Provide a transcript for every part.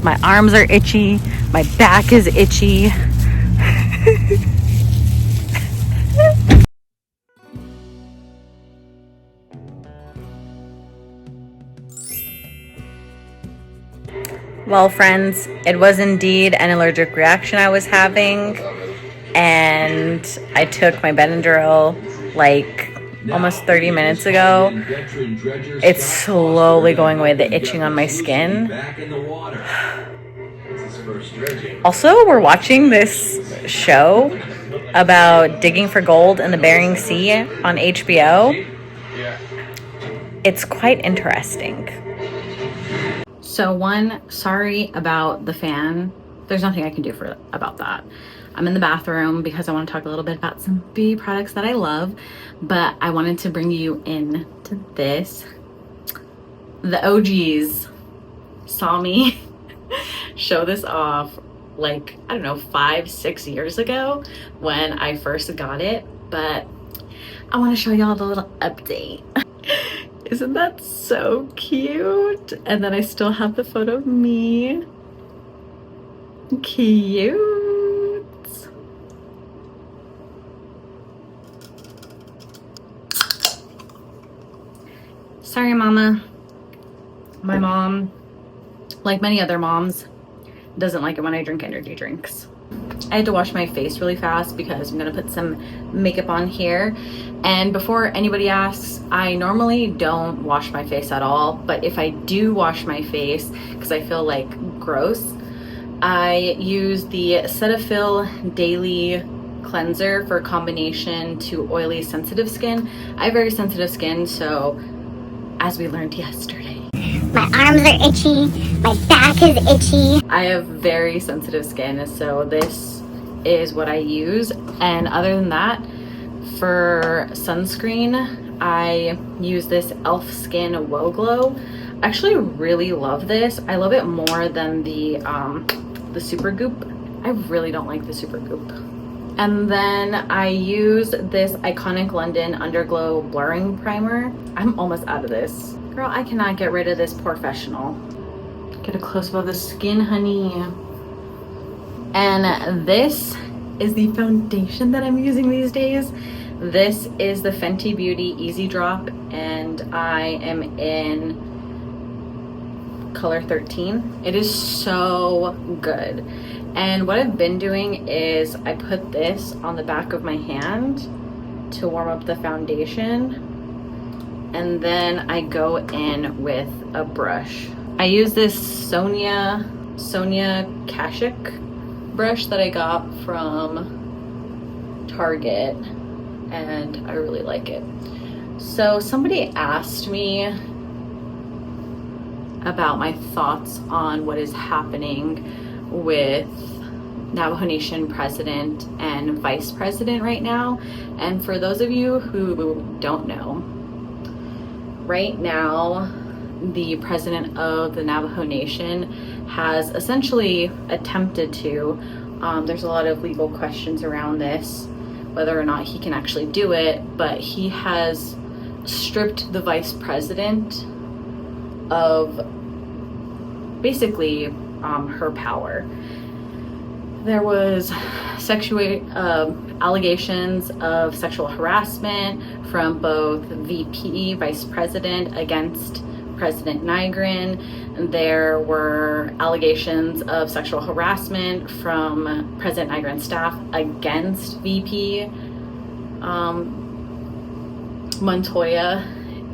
My arms are itchy. My back is itchy. Well, friends, it was indeed an allergic reaction I was having, and I took my Benadryl like almost 30 minutes ago. It's slowly going away, the itching on my skin. Also, we're watching this show about digging for gold in the Bering Sea on HBO. It's quite interesting. So one, sorry about the fan. There's nothing I can do about that. I'm in the bathroom because I want to talk a little bit about some beauty products that I love, but I wanted to bring you in to this. The OGs saw me show this off like, I don't know, 5-6 years ago when I first got it, but I want to show y'all the little update. Isn't that so cute? And then I still have the photo of me. Cute. Sorry, Mama. My mom, like many other moms, doesn't like it when I drink energy drinks. I had to wash my face really fast because I'm gonna put some makeup on here. And before anybody asks, I normally don't wash my face at all, but if I do wash my face because I feel like gross, I use the Cetaphil Daily Cleanser for a combination to oily sensitive skin. I have very sensitive skin, so as we learned yesterday, my arms are itchy, my back is itchy. I have very sensitive skin, so this is what I use. And other than that, for sunscreen, I use this e.l.f. Skin Wow Glow. I actually really love this. I love it more than the Super Goop. I really don't like the Super Goop. And then I use this Iconic London Underglow Blurring Primer. I'm almost out of this. Girl, I cannot get rid of this Professional. Get a close-up of the skin, honey. And this is the foundation that I'm using these days. This is the Fenty Beauty Easy Drop, and I am in color 13. It is so good. And what I've been doing is I put this on the back of my hand to warm up the foundation, and then I go in with a brush. I use this Sonia Kashuk brush that I got from Target, and I really like it. So somebody asked me about my thoughts on what is happening with Navajo Nation president and vice president right now. And for those of you who don't know, right now the president of the Navajo Nation has essentially attempted to, there's a lot of legal questions around this, whether or not he can actually do it, but he has stripped the vice president of basically her power. There was allegations of sexual harassment from both VP, vice president, against President Nygren. There were allegations of sexual harassment from President Nygren's staff against VP Montoya,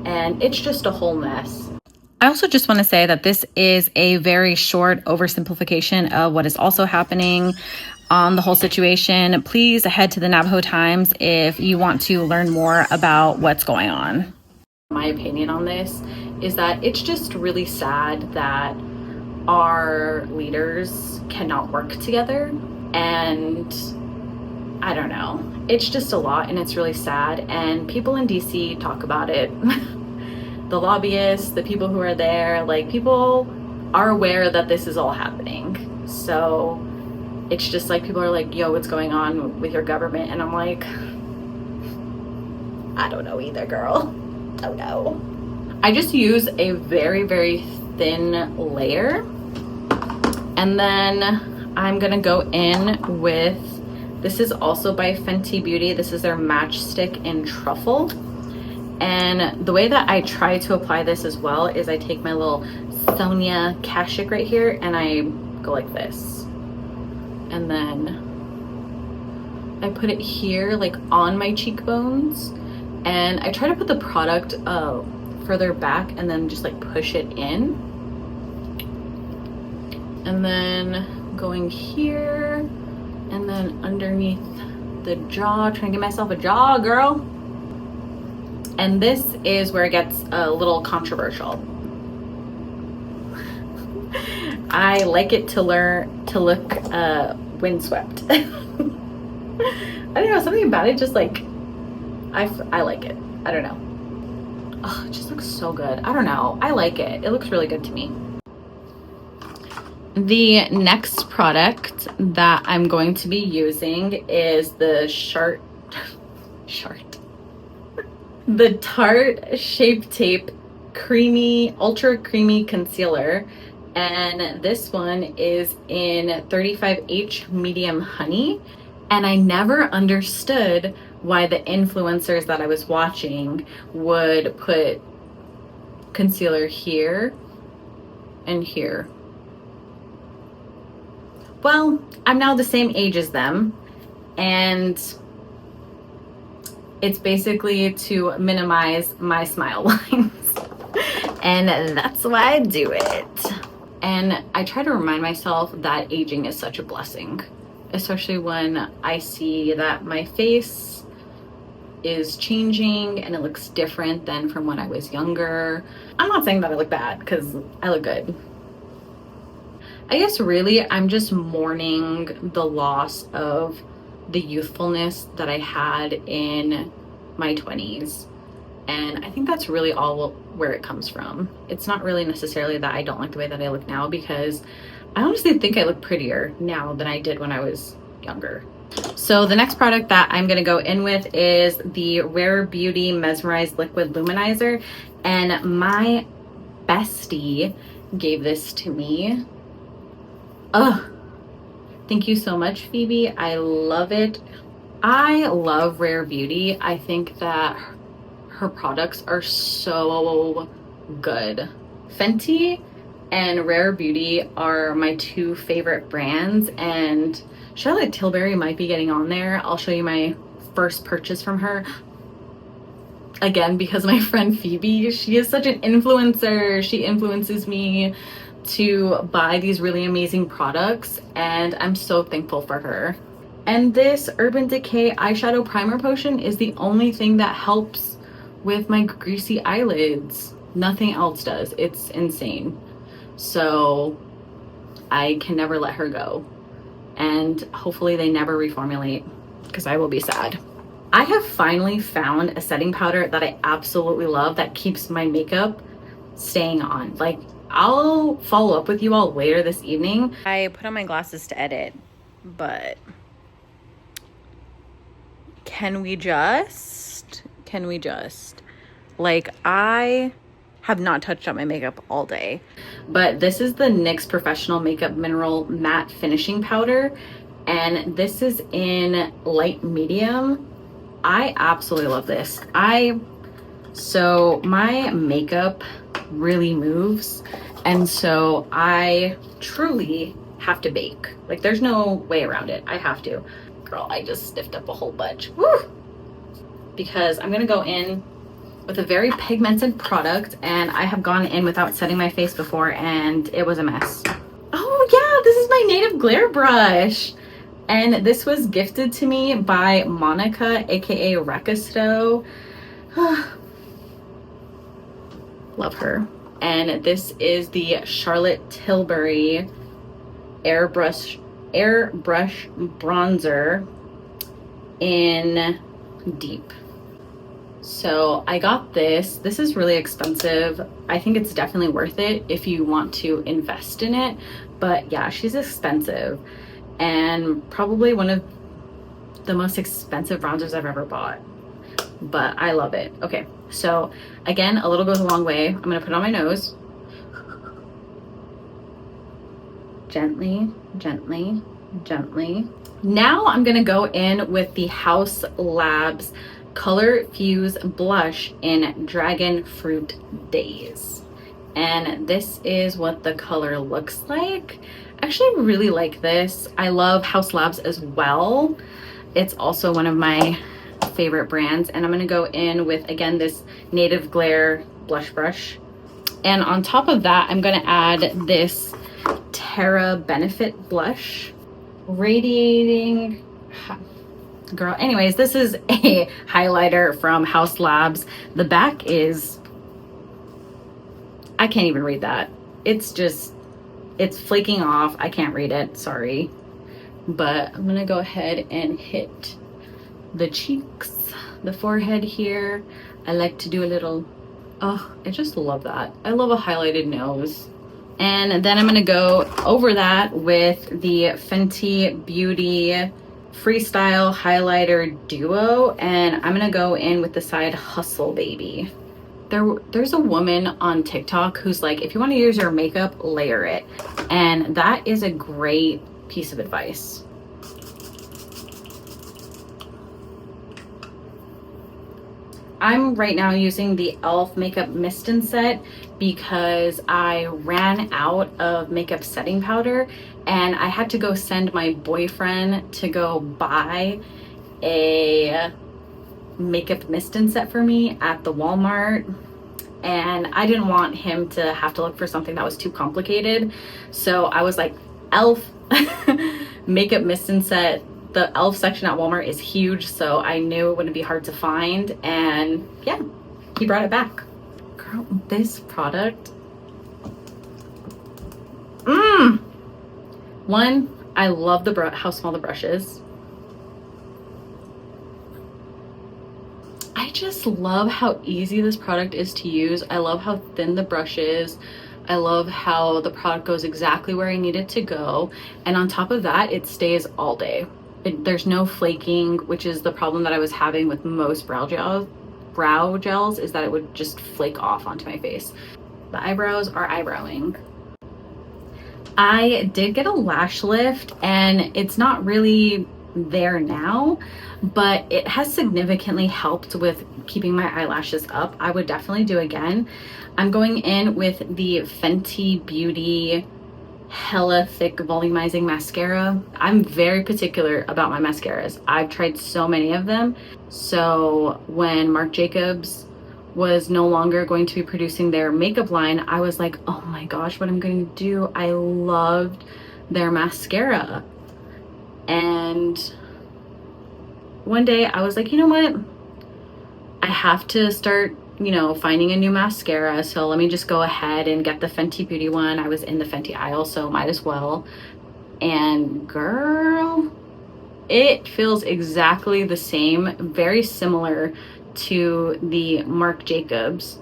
and it's just a whole mess. I also just want to say that this is a very short oversimplification of what is also happening on the whole situation. Please head to the Navajo Times if you want to learn more about what's going on. My opinion on this is that it's just really sad that our leaders cannot work together, and I don't know, it's just a lot, and it's really sad, and people in DC talk about it. The lobbyists, the people who are there, like, people are aware that this is all happening. So it's just like, people are like, yo, what's going on with your government? And I'm like, I don't know either, girl. Don't know. I just use a very, very thin layer And then I'm gonna go in with, this is also by Fenty Beauty. This is their Matchstick in Truffle. And the way that I try to apply this as well is I take my little Sonia Kashik right here and I go like this. And then I put it here like on my cheekbones. And I try to put the product further back and then just like push it in. And then going here and then underneath the jaw, trying to get myself a jaw, girl. And this is where it gets a little controversial. I like it to look windswept. I don't know, something about it just like, I like it. I don't know. Oh, it just looks so good. I don't know. I like it. It looks really good to me. The next product that I'm going to be using is the the Tarte Shape Tape Ultra Creamy Concealer. And this one is in 35H Medium Honey. And I never understood why the influencers that I was watching would put concealer here and here. Well, I'm now the same age as them, and it's basically to minimize my smile lines. And that's why I do it. And I try to remind myself that aging is such a blessing, especially when I see that my face is changing and it looks different than from when I was younger. I'm not saying that I look bad, because I look good. I guess really I'm just mourning the loss of the youthfulness that I had in my 20s. And I think that's really all where it comes from. It's not really necessarily that I don't like the way that I look now, because I honestly think I look prettier now than I did when I was younger. So the next product that I'm gonna go in with is the Rare Beauty Mesmerized Liquid Luminizer. And my bestie gave this to me. Ugh. Thank you so much, Phoebe. I love it. I love Rare Beauty. I think that her products are so good. Fenty and Rare Beauty are my two favorite brands, and Charlotte Tilbury might be getting on there. I'll show you my first purchase from her. Again, because my friend Phoebe, she is such an influencer. She influences me to buy these really amazing products, and I'm so thankful for her. And this Urban Decay eyeshadow primer potion is the only thing that helps with my greasy eyelids. Nothing else does. It's insane. So I can never let her go, and hopefully they never reformulate, because I will be sad. I have finally found a setting powder that I absolutely love that keeps my makeup staying on. Like, I'll follow up with you all later this evening. I put on my glasses to edit, but can we just, like, I have not touched up my makeup all day. But this is the NYX Professional Makeup Mineral Matte Finishing Powder, and this is in light medium. I absolutely love this. So my makeup really moves, and so I truly have to bake. Like, there's no way around it. I have to. Girl, I just stiffed up a whole bunch. Woo! Because I'm gonna go in with a very pigmented product, and I have gone in without setting my face before, and it was a mess. Oh yeah, this is my native glare brush. And this was gifted to me by Monica, aka Rekisto. Love her. And this is the Charlotte Tilbury airbrush bronzer in Deep. So I got this. This is really expensive. I think it's definitely worth it if you want to invest in it. But yeah, she's expensive, and probably one of the most expensive bronzers I've ever bought. But I love it. Okay, so again, a little goes a long way. I'm gonna put it on my nose. Gently, gently, gently. Now I'm gonna go in with the Haus Labs Color Fuse Blush in Dragon Fruit Days. And this is what the color looks like. I actually really like this. I love Haus Labs as well. It's also one of my favorite brands. And I'm gonna go in with, again, this Native Glare blush brush. And on top of that, I'm gonna add this Terra Benefit blush. Radiating, girl. Anyways, this is a highlighter from Haus Labs. The back is, I can't even read that. It's flaking off. I can't read it, sorry. But I'm gonna go ahead and hit the cheeks, the forehead here. I like to do a little, oh, I just love that. I love a highlighted nose. And then I'm gonna go over that with the Fenty Beauty Freestyle Highlighter Duo. And I'm gonna go in with the side Hustle Baby. There's a woman on TikTok who's like, if you wanna use your makeup, layer it. And that is a great piece of advice. I'm right now using the e.l.f. Makeup Mist and Set because I ran out of makeup setting powder and I had to go send my boyfriend to go buy a makeup mist and set for me at the Walmart. And I didn't want him to have to look for something that was too complicated. So I was like, e.l.f. makeup mist and set. The e.l.f. section at Walmart is huge, so I knew it wouldn't be hard to find, and yeah, he brought it back. Girl, this product. One, I love how small the brush is. I just love how easy this product is to use. I love how thin the brush is. I love how the product goes exactly where I need it to go. And on top of that, it stays all day. There's no flaking, which is the problem that I was having with most brow gels, is that it would just flake off onto my face. The eyebrows are eyebrowing. I did get a lash lift and it's not really there now, but it has significantly helped with keeping my eyelashes up. I would definitely do again. I'm going in with the Fenty Beauty Hella Thick Volumizing Mascara. I'm very particular about my mascaras. I've tried so many of them. So when Marc Jacobs was no longer going to be producing their makeup line, I was like, oh my gosh, what I'm going to do? I loved their mascara. And one day I was like, you know what? I have to start, finding a new mascara. So let me just go ahead and get the Fenty Beauty one. I was in the Fenty aisle, so might as well. And girl, it feels exactly the same, very similar to the Marc Jacobs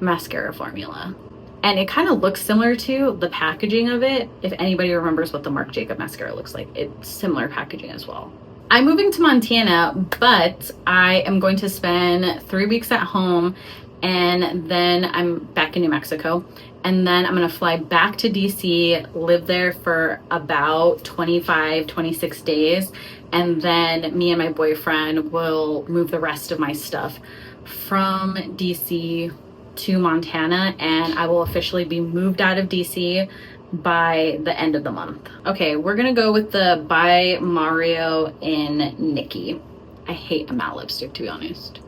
mascara formula. And it kind of looks similar to the packaging of it. If anybody remembers what the Marc Jacobs mascara looks like, it's similar packaging as well. I'm moving to Montana, but I am going to spend 3 weeks at home and then I'm back in New Mexico. And then I'm gonna fly back to DC, live there for about 25, 26 days. And then me and my boyfriend will move the rest of my stuff from DC to Montana, and I will officially be moved out of DC by the end of the month. Okay, we're gonna go with the By Mario in Nikki. I hate a matte lipstick, to be honest.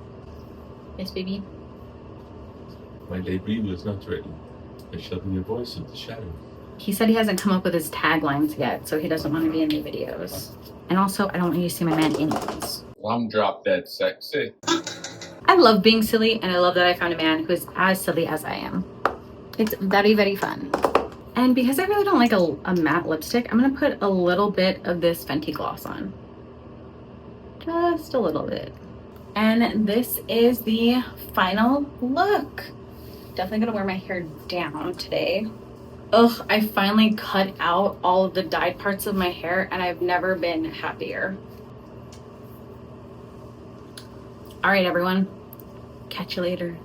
Yes, baby? My debut was not ready. I shall be your voice of the shadow. He said he hasn't come up with his taglines yet, so he doesn't want to be in the videos. And also, I don't want you to see my man anyways. Well, I'm drop dead sexy. I love being silly, and I love that I found a man who's as silly as I am. It's very, very fun. And because I really don't like a matte lipstick, I'm gonna put a little bit of this Fenty gloss on. Just a little bit. And this is the final look. Definitely gonna wear my hair down today. Ugh, I finally cut out all of the dyed parts of my hair and I've never been happier. All right, everyone. Catch you later.